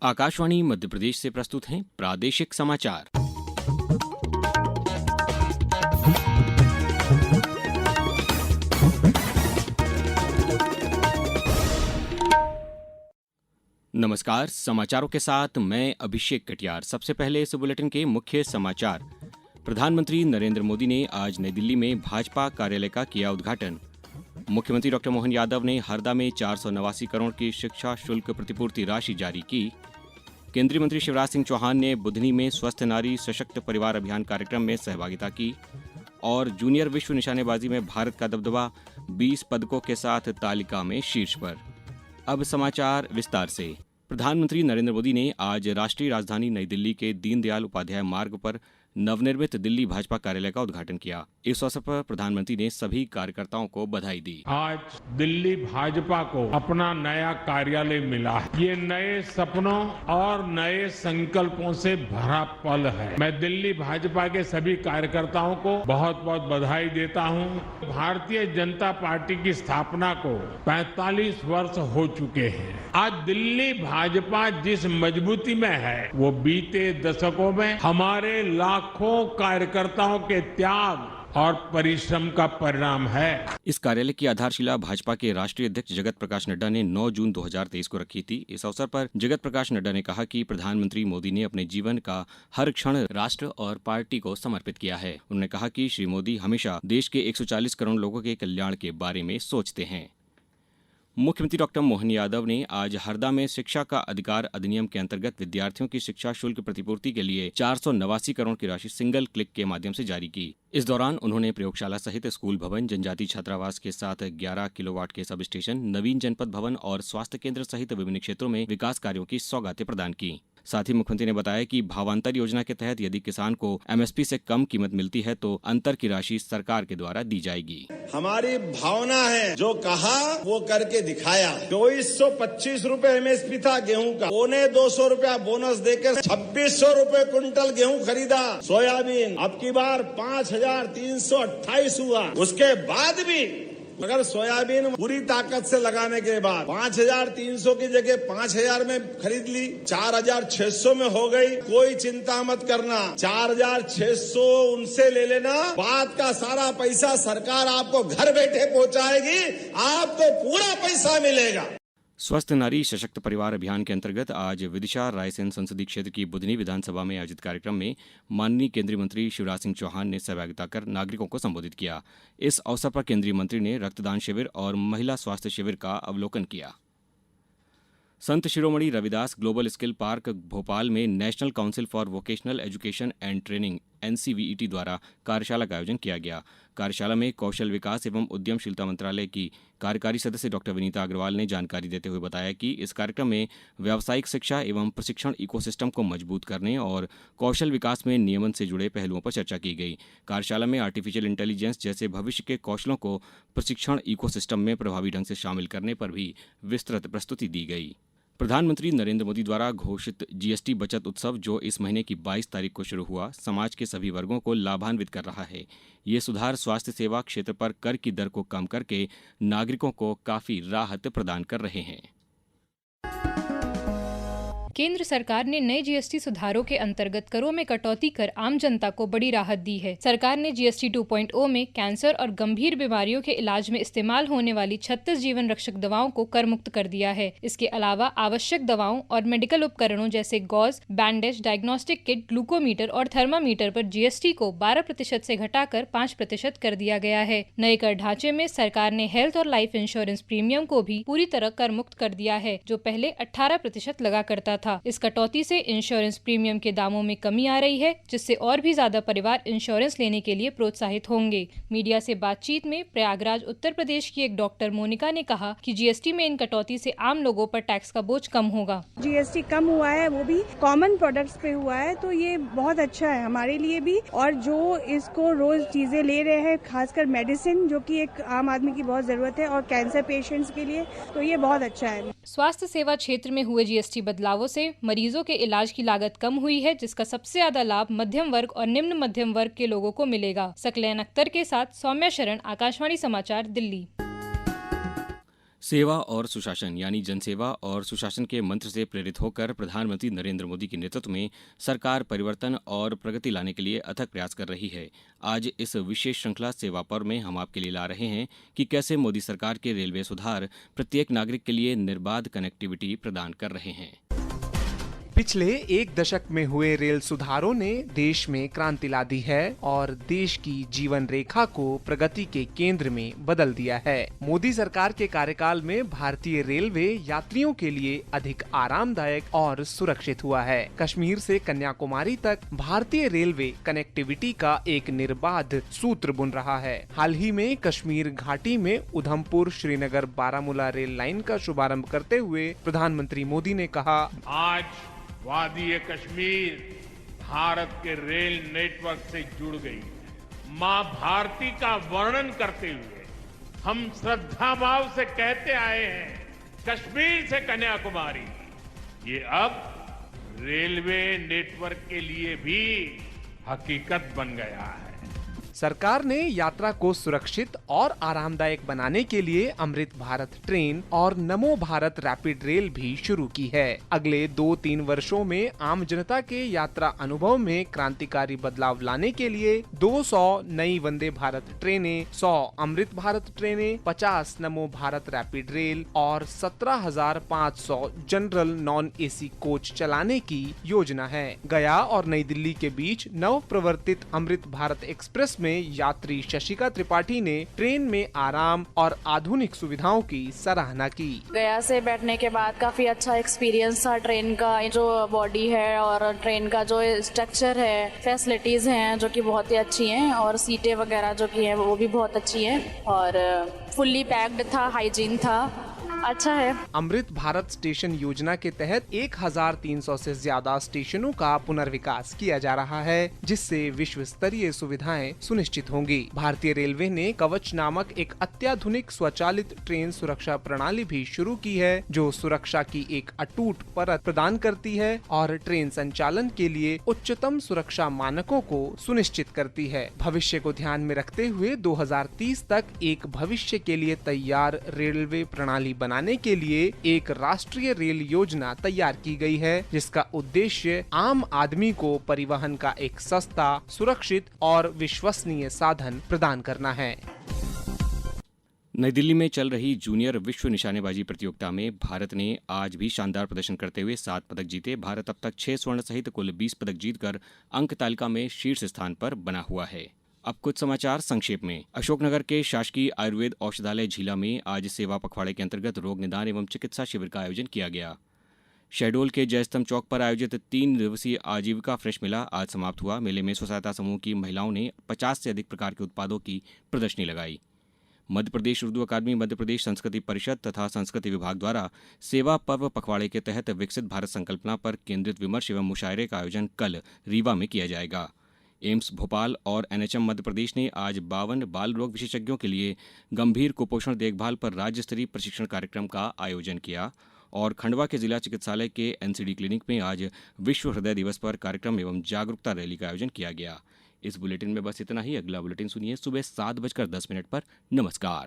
आकाशवाणी मध्य प्रदेश से प्रस्तुत हैं प्रादेशिक समाचार। नमस्कार, समाचारों के साथ मैं अभिषेक कटियार। सबसे पहले इस बुलेटिन के मुख्य समाचार। प्रधानमंत्री नरेंद्र मोदी ने आज नई दिल्ली में भाजपा कार्यालय का किया उद्घाटन। मुख्यमंत्री डॉ मोहन यादव ने हरदा में 489 करोड़ की शिक्षा शुल्क प्रतिपूर्ति राशि जारी की। केंद्रीय मंत्री शिवराज सिंह चौहान ने बुधनी में स्वस्थ नारी सशक्त परिवार अभियान कार्यक्रम में सहभागिता की। और जूनियर विश्व निशानेबाजी में भारत का दबदबा 20 पदकों के साथ तालिका में शीर्ष पर। अब समाचार विस्तार से। प्रधानमंत्री नरेंद्र मोदी ने आज राष्ट्रीय राजधानी नई दिल्ली के दीनदयाल उपाध्याय मार्ग पर नवनिर्मित दिल्ली भाजपा कार्यालय का उद्घाटन किया। इस अवसर पर प्रधानमंत्री ने सभी कार्यकर्ताओं को बधाई दी। आज दिल्ली भाजपा को अपना नया कार्यालय मिला है। ये नए सपनों और नए संकल्पों से भरा पल है। मैं दिल्ली भाजपा के सभी कार्यकर्ताओं को बहुत बहुत बधाई देता हूं। भारतीय जनता पार्टी की स्थापना को 45 वर्ष हो चुके हैं। आज दिल्ली भाजपा जिस मजबूती में है वो बीते दशकों में हमारे लाखों कार्यकर्ताओं के त्याग और परिश्रम का परिणाम है। इस कार्यालय की आधारशिला भाजपा के राष्ट्रीय अध्यक्ष जगत प्रकाश नड्डा ने 9 जून 2023 को रखी थी। इस अवसर पर जगत प्रकाश नड्डा ने कहा कि प्रधानमंत्री मोदी ने अपने जीवन का हर क्षण राष्ट्र और पार्टी को समर्पित किया है। उन्होंने कहा कि श्री मोदी हमेशा देश के 140 करोड़ लोगों के कल्याण के बारे में सोचते हैं। मुख्यमंत्री डॉ मोहन यादव ने आज हरदा में शिक्षा का अधिकार अधिनियम के अंतर्गत विद्यार्थियों की शिक्षा शुल्क प्रतिपूर्ति के लिए 489 करोड़ की राशि सिंगल क्लिक के माध्यम से जारी की। इस दौरान उन्होंने प्रयोगशाला सहित स्कूल भवन, जनजाति छात्रावास के साथ 11 किलोवाट के सब स्टेशन, नवीन जनपद भवन और स्वास्थ्य केंद्र सहित विभिन्न क्षेत्रों में विकास कार्यों की सौगातें प्रदान की। साथ ही मुख्यमंत्री ने बताया कि भावांतर योजना के तहत यदि किसान को एमएसपी से कम कीमत मिलती है तो अंतर की राशि सरकार के द्वारा दी जाएगी। हमारी भावना है, जो कहा वो करके दिखाया। 2425 रुपए एमएसपी था गेहूं का, 250 रुपया बोनस देकर 2600 रुपए क्विंटल गेहूं खरीदा। सोयाबीन अब की बार 5328 हुआ। उसके बाद भी अगर सोयाबीन पूरी ताकत से लगाने के बाद 5300 की जगह 5000 में खरीद ली, 4600 में हो गई। कोई चिंता मत करना, 4600 उनसे ले लेना। बात का सारा पैसा सरकार आपको घर बैठे पहुंचाएगी, आपको पूरा पैसा मिलेगा। स्वस्थ नारी सशक्त परिवार अभियान के अंतर्गत आज विदिशा रायसेन संसदीय क्षेत्र की बुधनी विधानसभा में आयोजित कार्यक्रम में माननीय केंद्रीय मंत्री शिवराज सिंह चौहान ने सहभागिता कर नागरिकों को संबोधित किया। इस अवसर पर केंद्रीय मंत्री ने रक्तदान शिविर और महिला स्वास्थ्य शिविर का अवलोकन किया। Sant Shiromani Ravidas global skill park Bhopal में national council for vocational education and training NCVET द्वारा कार्यशाला का आयोजन किया गया। कार्यशाला में कौशल विकास एवं उद्यमशीलता मंत्रालय की कार्यकारी सदस्य डॉ विनीता अग्रवाल ने जानकारी देते हुए बताया कि इस कार्यक्रम में व्यावसायिक शिक्षा एवं प्रशिक्षण इकोसिस्टम को मजबूत करने और कौशल विकास में नियमन से जुड़े पहलुओं पर चर्चा की गई। कार्यशाला में आर्टिफिशियल इंटेलिजेंस जैसे भविष्य के कौशलों को प्रशिक्षण इकोसिस्टम में प्रभावी ढंग से शामिल करने पर भी विस्तृत प्रस्तुति दी गई। प्रधानमंत्री नरेंद्र मोदी द्वारा घोषित जीएसटी बचत उत्सव, जो इस महीने की 22 तारीख को शुरू हुआ, समाज के सभी वर्गों को लाभान्वित कर रहा है। ये सुधार स्वास्थ्य सेवा क्षेत्र पर कर की दर को कम करके नागरिकों को काफी राहत प्रदान कर रहे हैं। केंद्र सरकार ने नए जीएसटी सुधारों के अंतर्गत करों में कटौती कर आम जनता को बड़ी राहत दी है। सरकार ने जीएसटी 2.0 में कैंसर और गंभीर बीमारियों के इलाज में इस्तेमाल होने वाली 36 जीवन रक्षक दवाओं को कर मुक्त कर दिया है। इसके अलावा आवश्यक दवाओं और मेडिकल उपकरणों जैसे gauze, bandage, diagnostic kit, glucometer और थर्मामीटर पर जीएसटी को 12% से घटाकर 5% कर दिया गया है। नए कर ढांचे में सरकार ने हेल्थ और लाइफ इंश्योरेंस प्रीमियम को भी पूरी तरह कर मुक्त कर दिया है, जो पहले 18% लगा करता था। इस कटौती से इंश्योरेंस प्रीमियम के दामों में कमी आ रही है, जिससे और भी ज्यादा परिवार इंश्योरेंस लेने के लिए प्रोत्साहित होंगे। मीडिया से बातचीत में प्रयागराज उत्तर प्रदेश की एक डॉक्टर मोनिका ने कहा कि जीएसटी में इन कटौती से आम लोगों पर टैक्स का बोझ कम होगा। जीएसटी कम हुआ है, वो भी कॉमन प्रोडक्ट्स पे हुआ है, तो ये बहुत अच्छा है हमारे लिए भी। और जो इसको रोज चीजें ले रहे हैं, खासकर मेडिसिन, जो कि एक आम आदमी की बहुत जरूरत है, और कैंसर पेशेंट्स के लिए, तो ये बहुत अच्छा है। स्वास्थ्य सेवा क्षेत्र में हुए जीएसटी बदलावों से मरीजों के इलाज की लागत कम हुई है, जिसका सबसे ज्यादा लाभ मध्यम वर्ग और निम्न मध्यम वर्ग के लोगों को मिलेगा। सकलैन अख्तर के साथ सौम्या शरण, आकाशवाणी समाचार, दिल्ली। सेवा और सुशासन यानी जनसेवा और सुशासन के मंत्र से प्रेरित होकर प्रधानमंत्री नरेंद्र मोदी के नेतृत्व में सरकार परिवर्तन और प्रगति लाने के लिए अथक प्रयास कर रही है। आज इस विशेष श्रृंखला सेवा पर्व में हम आपके लिए ला रहे हैं कि कैसे मोदी सरकार के रेलवे सुधार प्रत्येक नागरिक के लिए निर्बाध कनेक्टिविटी प्रदान कर रहे हैं। पिछले एक दशक में हुए रेल सुधारों ने देश में क्रांति ला दी है और देश की जीवन रेखा को प्रगति के केंद्र में बदल दिया है। मोदी सरकार के कार्यकाल में भारतीय रेलवे यात्रियों के लिए अधिक आरामदायक और सुरक्षित हुआ है। कश्मीर से कन्याकुमारी तक भारतीय रेलवे कनेक्टिविटी का एक निर्बाध सूत्र बुन रहा है। हाल ही में कश्मीर घाटी में उधमपुर श्रीनगर बारामूला रेल लाइन का शुभारंभ करते हुए प्रधानमंत्री मोदी ने कहा, आज वादी कश्मीर भारत के रेल नेटवर्क से जुड़ गई है। मां भारती का वर्णन करते हुए हम श्रद्धा भाव से कहते आए हैं, कश्मीर से कन्याकुमारी ये अब रेलवे नेटवर्क के लिए भी हकीकत बन गया है। सरकार ने यात्रा को सुरक्षित और आरामदायक बनाने के लिए अमृत भारत ट्रेन और नमो भारत रैपिड रेल भी शुरू की है। अगले 2-3 वर्षों में आम जनता के यात्रा अनुभव में क्रांतिकारी बदलाव लाने के लिए 200 नई वंदे भारत ट्रेनें, 100 अमृत भारत ट्रेनें, 50 नमो भारत रैपिड रेल और 17,500 जनरल नॉन एसी कोच चलाने की योजना है। गया और नई दिल्ली के बीच नव प्रवर्तित अमृत भारत एक्सप्रेस में यात्री शशिका त्रिपाठी ने ट्रेन में आराम और आधुनिक सुविधाओं की सराहना की। गया से बैठने के बाद काफी अच्छा एक्सपीरियंस था। ट्रेन का जो बॉडी है और ट्रेन का जो स्ट्रक्चर है, फैसिलिटीज हैं जो कि बहुत ही अच्छी हैं और सीटें वगैरह जो की हैं वो भी बहुत अच्छी हैं और फुल्ली पैक्ड था, हाइजीन था, अच्छा है। अमृत भारत स्टेशन योजना के तहत 1,300 से ज्यादा स्टेशनों का पुनर्विकास किया जा रहा है, जिससे विश्व स्तरीय सुविधाएं सुनिश्चित होंगी। भारतीय रेलवे ने कवच नामक एक अत्याधुनिक स्वचालित ट्रेन सुरक्षा प्रणाली भी शुरू की है, जो सुरक्षा की एक अटूट परत प्रदान करती है और ट्रेन संचालन के लिए उच्चतम सुरक्षा मानकों को सुनिश्चित करती है। भविष्य को ध्यान में रखते हुए 2030 तक एक भविष्य के लिए तैयार रेलवे प्रणाली बनाने के लिए एक राष्ट्रीय रेल योजना तैयार की गई है, जिसका उद्देश्य आम आदमी को परिवहन का एक सस्ता, सुरक्षित और विश्वसनीय साधन प्रदान करना है। नई दिल्ली में चल रही जूनियर विश्व निशानेबाजी प्रतियोगिता में भारत ने आज भी शानदार प्रदर्शन करते हुए 7 पदक जीते। भारत अब तक 6 स्वर्ण सहित कुल 20 पदक जीतकर अंक तालिका में शीर्ष स्थान पर बना हुआ है। अब कुछ समाचार संक्षेप में। अशोकनगर के शासकीय आयुर्वेद औषधालय झीला में आज सेवा पखवाड़े के अंतर्गत रोग निदान एवं चिकित्सा शिविर का आयोजन किया गया। शहडोल के जयस्तंभ चौक पर आयोजित 3 दिवसीय आजीविका फ्रेश मेला आज समाप्त हुआ। मेले में स्व सहायता समूह की महिलाओं ने 50 से अधिक प्रकार के उत्पादों की प्रदर्शनी लगाई। मध्य प्रदेश उर्दू अकादमी, मध्य प्रदेश संस्कृति परिषद तथा संस्कृति विभाग द्वारा सेवा पर्व पखवाड़े के तहत विकसित भारत संकल्पना पर केंद्रित विमर्श एवं मुशायरे का आयोजन कल रीवा में किया जाएगा। एम्स भोपाल और एनएचएम मध्य प्रदेश ने आज 52 बाल रोग विशेषज्ञों के लिए गंभीर कुपोषण देखभाल पर राज्य स्तरीय प्रशिक्षण कार्यक्रम का आयोजन किया और खंडवा के जिला चिकित्सालय के एनसीडी क्लिनिक में आज विश्व हृदय दिवस पर कार्यक्रम एवं जागरूकता रैली का आयोजन किया गया। इस बुलेटिन में बस इतना ही। अगला बुलेटिन सुनिए सुबह 7:10 पर। नमस्कार।